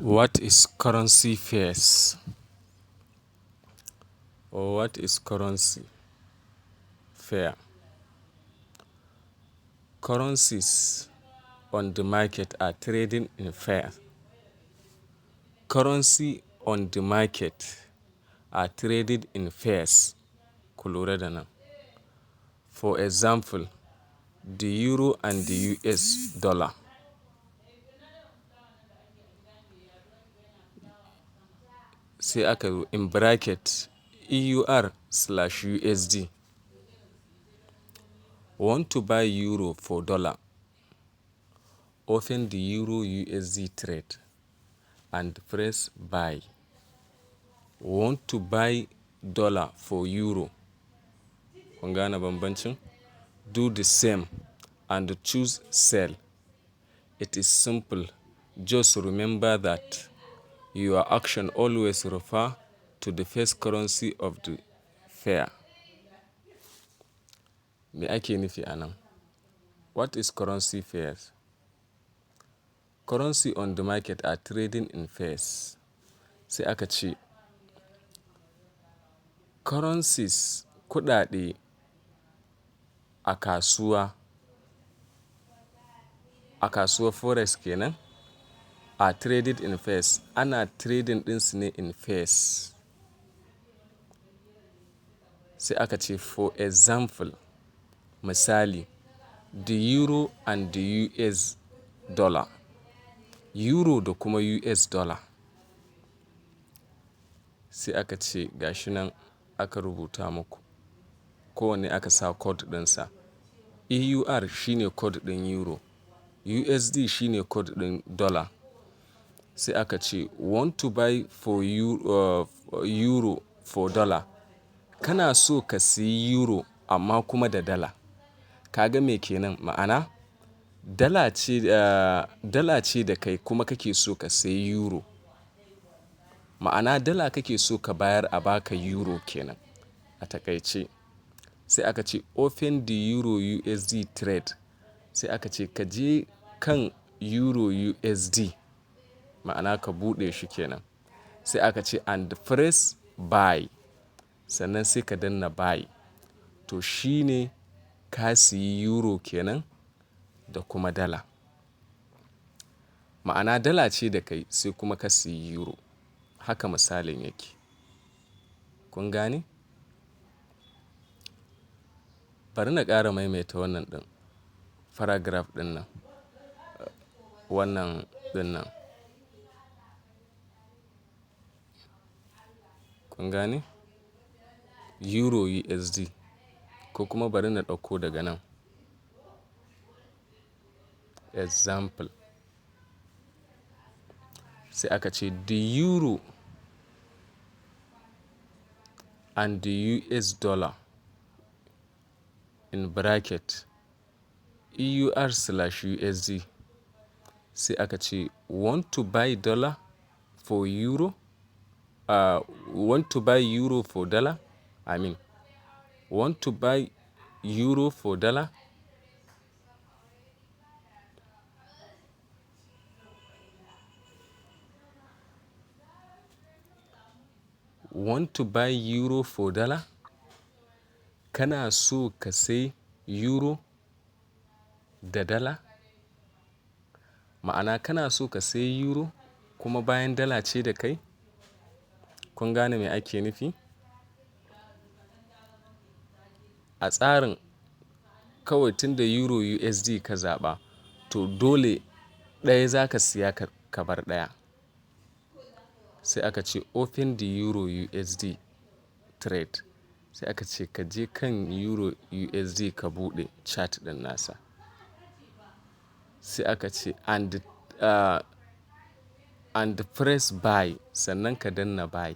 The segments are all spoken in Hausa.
What is currency pairs? Or what is currency pair? Currencies on the market are trading in pairs. Currency on the market are traded in pairs. Ku lura da nan. For example, the euro and the US dollar. Sai aka zo in bracket EUR/USD. Want to buy euro for dollar? Open the euro USD trade and press buy. Want to buy dollar for euro? Kun gane bambancin? Do the same and choose sell. It is simple. Just remember that your action always refer to the first currency of the pair. Me ake nufi a nan? What is currency pairs? Currency on the market are trading in pairs. Sai aka ce currencies kuɗaɗe a kasuwar Forex kenan are traded in pairs. Ana trading ɗinsu ne in pairs. Sai aka ce for example, misali, the euro and the US dollar. Euro da kuma US dollar. Sai aka ce gashi nan aka rubuta muku. Kowanne aka sa code ɗinsa. EUR shine code ɗin euro. USD shine code ɗin dollar. Sai aka ce want to buy for euro for dollar. Kana so ka siyi euro amma kuma da dala. Kaga me kenan? Ma'ana dala ce da kai kuma kake so ka sayi euro. Ma'ana dala kake so ka bayar a baka euro kenan a takaice. Sai aka ce open the euro USD trade. Sai aka ce ka je kan euro USD. Ma'ana ka buɗe shi kenan. Sai aka ce and press buy. Sannan sai ka danna buy. To shine ka siyi euro kenan da kuma dala. Ma'ana dala ce da kai sai kuma ka siyi euro. Haka misalin yake. Kun gane? Bari na ƙara maimaita wannan ɗin. Paragraph ɗin nan. Wannan ɗin nan. Kun gane? Euro USD. Ko kuma bari na ɗauko daga nan. Example. Sai aka ce the euro and the US dollar in bracket EUR/USD. Sai aka ce want to buy dollar for euro? Want to buy euro for dollar? Want to buy euro for dollar? Want to buy euro for dollar? Kana so ka sai euro da dala? Ma'ana kana so ka sai euro kuma bayan dala ce da kai? Kun gane me ake nufi? A tsarin kawai tun da euro USD ka zaɓa, to dole ɗaya za ka siya ka bar ɗaya. Sai aka ce open the euro USD trade. Sai aka ce ka je kan euro USD ka buɗe chart ɗin nasa. Sai aka ce and press buy. Sannan ka danna buy.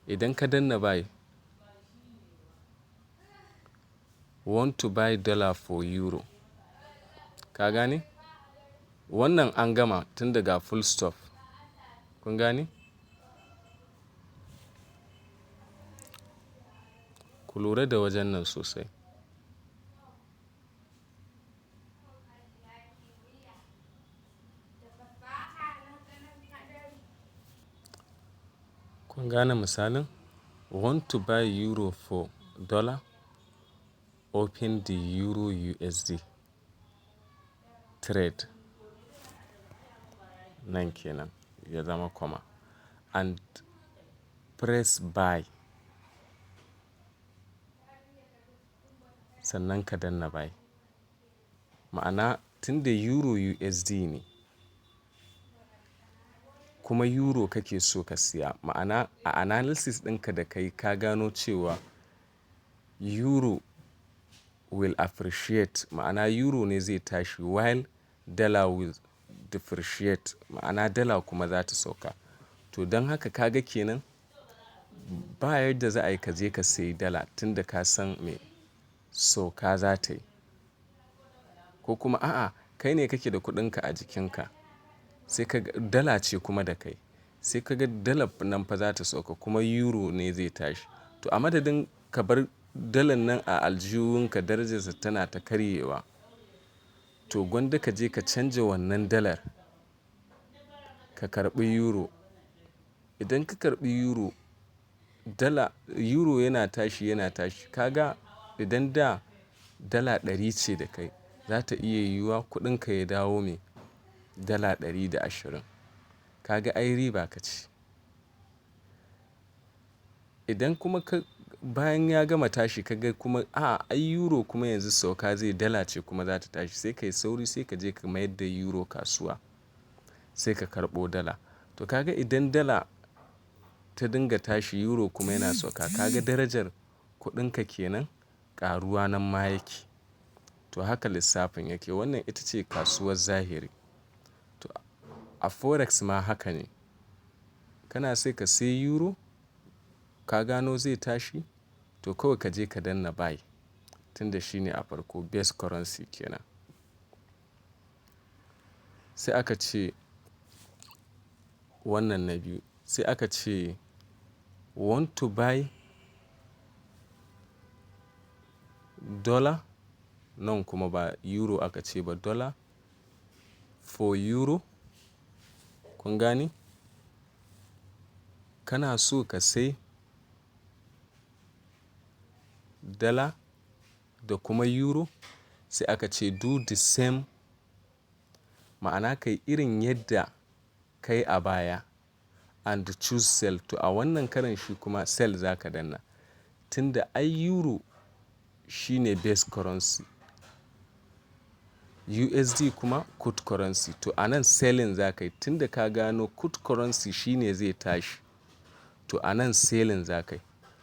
Idan ka danna buy, want to buy dollar for euro. Ka gane? Wannan an gama tun daga full stop. Kun gane? Ku lura da wajen nan sosai. kun gane misalin? Want to buy euro for dollar? Open the euro USD trade. Nan kenan ya zama comma. And press buy. Sannan ka danna buy. Ma'ana tunda euro USD ne, kuma euro kake so ka siya. Ma'ana a analysis ɗinka da kai ka gano cewa euro will appreciate. Ma'ana euro ne zai tashi while dollar will depreciate. Ma'ana dala kuma za ta sauka. To don haka kaga kenan ba yadda za a yi ka je ka sayi dala tunda ka san me sauka za ta yi. Ko kuma a'a kai ne kake da kuɗinka a jikinka, sai ka ga dala ce kuma da kai, sai ka ga dalar nan fa za ta sauka kuma euro ne zai tashi. To a madadin ka bar dalar nan a aljihunka darajarsa tana ta karyewa, to gwanda ka je ka canja wannan dalar ka karɓi euro. Idan ka karɓi euro, euro yana tashi. Kaga idan da dala 100 ce da kai, za ta iya yiwuwa kuɗinka ya dawo me dala 120. Kaga ai riba ka ci. Idan kuma bayan ya gama tashi kaga kuma ai euro kuma yanzu sauka zai, dala ce kuma za ta tashi, sai ka yi sauri sai ka je ka mayar da euro kasuwa sai ka karɓo dala. To kaga idan dala ta dinga tashi euro kuma yana sauka, kaga darajar kuɗinka kenan ƙaruwa nan ma yake. To haka lissafin yake. Wannan ita ce kasuwar zahiri. To a Forex ma haka ne. Kana sai ka sayi euro, ka gano zai tashi, to kawai ka je ka danna buy tunda shi ne a farko base currency kenan. Sai aka ce wannan na biyu. Sai aka ce want to buy dollar, nan kuma ba euro aka ce ba dollar, for euro. Kun gane? Kana so ka sai dala da kuma euro, sai aka ce do the same. Ma'ana kai irin yadda kai a baya and choose sell. To a wannan karan shi kuma sell za ka danna. Tunda ai euro shi ne base currency, USD kuma kud currency. To a nan selling za ka yi tunda ka gano kud currency shi ne zai tashi. To a nan selling za ka yi.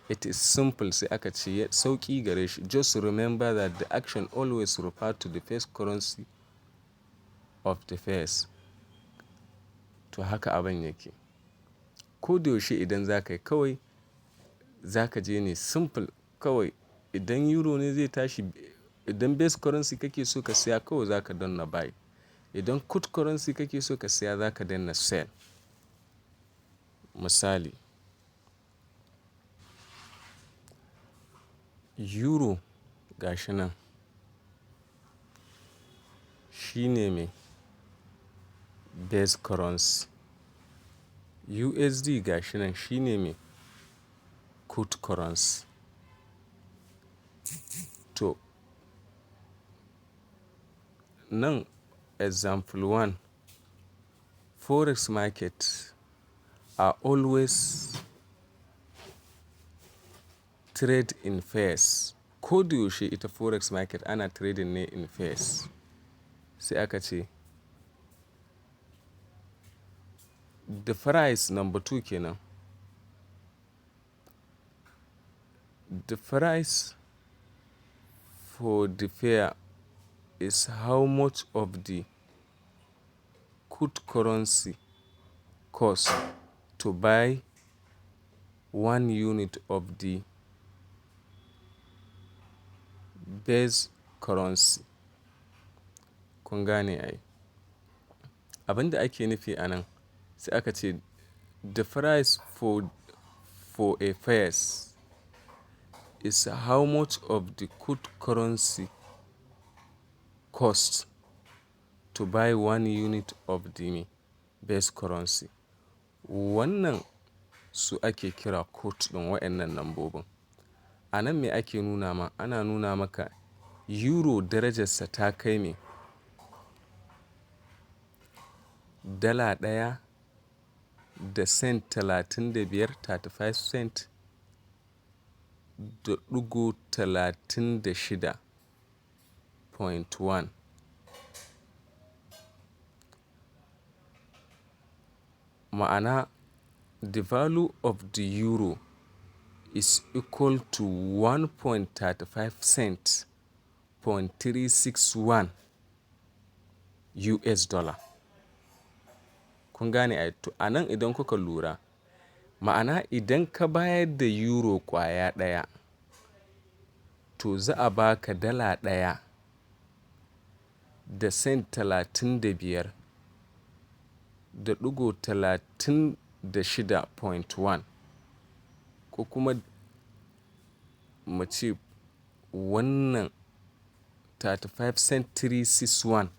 It is simple. Sai aka ce sauƙi gare shi. Just remember that the action always refer to the first currency of the first. To haka abin yake. Ko da yaushe idan za ka yi kawai za ka je ne simple kawai. Idan euro ne zai tashi, idan base currency kake so ka siya kawai za ka danna buy. Idan kud currency kake so ka siya za ka danna sell. Misali, euro ga shi nan shi ne mai base currency. USD ga shi nan shi ne mai kud currency. To nan example 1, Forex market are always trade in pairs. Ko da yaushe ita Forex market ana trading ne in pairs. Sai aka ce the price number 2 kenan. The price for the pair is how much of the kud currency cost to buy 1 unit of the base currency. Kun gane ai. Abin da ake nufi a nan sai aka ce the price for a pairs is how much of the kud currency cost to buy 1 unit of the base currency. Wannan su ake kira code ɗin waɗannan lambobin. A nan me ake nuna ma? Ana nuna maka euro darajarsa ta kai me? Dala ɗaya da cent 35, 35 cent da ɗigo 36.1. Ma'ana, the value of the euro is equal to 1.35 cents, 0.361 US dollar. Kun gane ai to a nan idan kuka lura, ma'ana idan ka bayar da euro kwaya ɗaya, to za a baka dala ɗaya da cent 35 da ɗigo 36.1, ko kuma mu ce wannan 35 cent 361.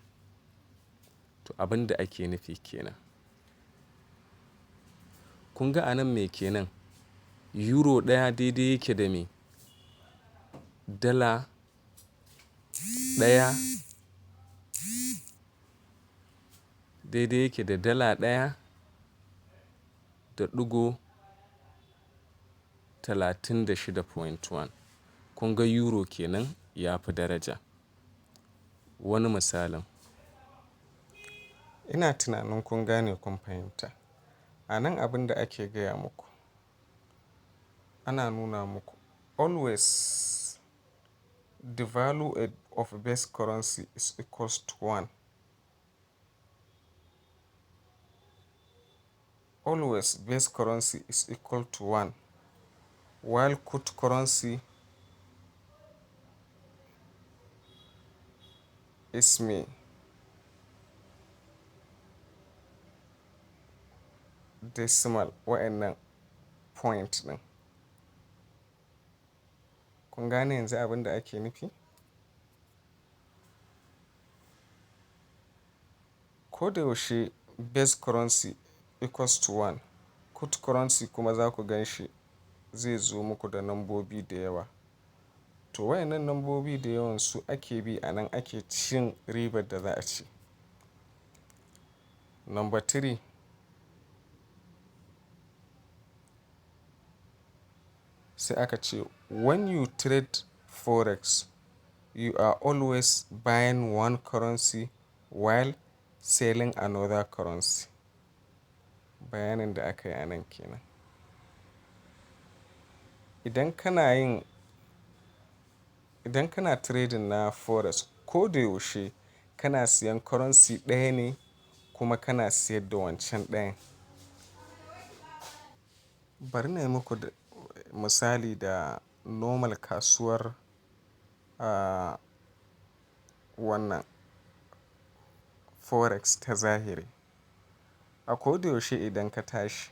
To abin da ake nufi kenan. Kun ga anan me kenan? Euro ɗaya daidai yake da me? Dala ɗaya daidai yake da dala ɗaya da ɗigo 36.1. Kun ga euro kenan ya fi daraja. Wani misalin. Ina tunanin kun gane kun fahimta. A nan abin da ake gaya muku, ana nuna muku always the value of base currency is equals to 1. Always base currency is equal to 1, while code currency is me. Decimal wa'annan point ɗin. Kun gane yanzu abin da ake nufi? Ko da yaushe base currency equals to 1, code currency kuma za ku gan shi zai zo muku da nambobi da yawa. To wa'annan nambobi da yawan su ake bi a nan ake cin ribar da za a ci. Number 3, sai aka ce when you trade Forex, you are always buying one currency while selling another currency. Bayanin da aka yi a nan kenan. Idan kana trading na Forex, ko da yaushe kana siyan currency ɗaya ne kuma kana siyar da wancan ɗayan. Bari na yi muku misali da normal kasuwar wannan Forex ta zahiri. A ko da yaushe idan ka tashi,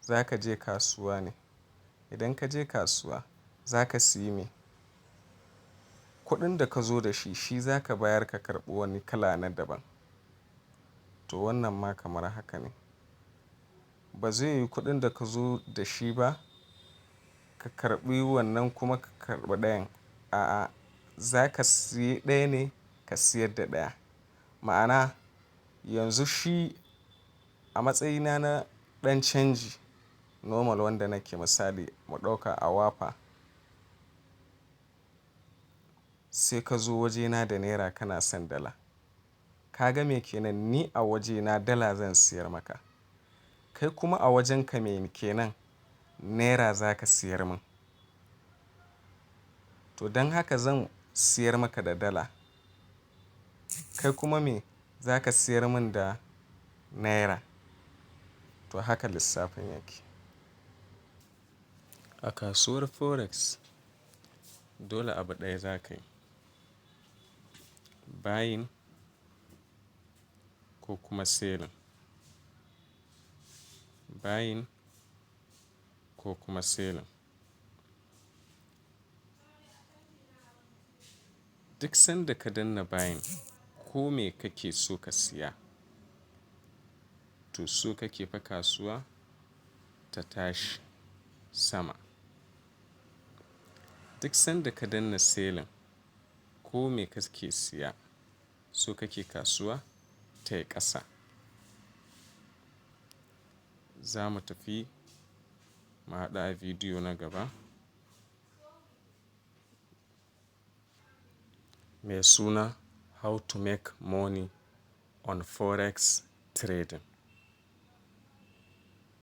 za ka je kasuwa ne. Idan ka je kasuwa, za ka siyi me? Kuɗin da ka zo da shi, shi za ka bayar ka karɓi wani kala na daban. To wannan ma kamar haka ne. Ba zai yi kuɗin da ka zo da shi ba, ka karɓi wannan kuma ka karɓi ɗayan. A'a, za ka siye ɗaya ne ka siyar da ɗaya. Ma'ana yanzu shi a matsayina na ɗan canji normal wanda nake misali mu ɗauka a wafa, sai ka zo wajena da naira kana son dala. Ka ga me kenan? Ni a wajena dala zan siyar maka. Kai kuma a wajenka me kenan? Naira za ka siyar min. To don haka zan siyar maka da dala. Kai kuma me? Za ka siyar min da naira. To haka lissafin yake. A kasuwar Forex dole abu ɗaya za ka yi. Buying ko kuma selling. Buying ko kuma selling. Duk sanda ka danna buying, ko me kake so ka siya, to so kake fa kasuwa ta tashi sama. Duk sanda ka danna selin ko me kake siya so kake kasuwa ta yi ƙasa. Za mu tafi mu haɗu a bidiyo na gaba mai suna how to make money on forex trading.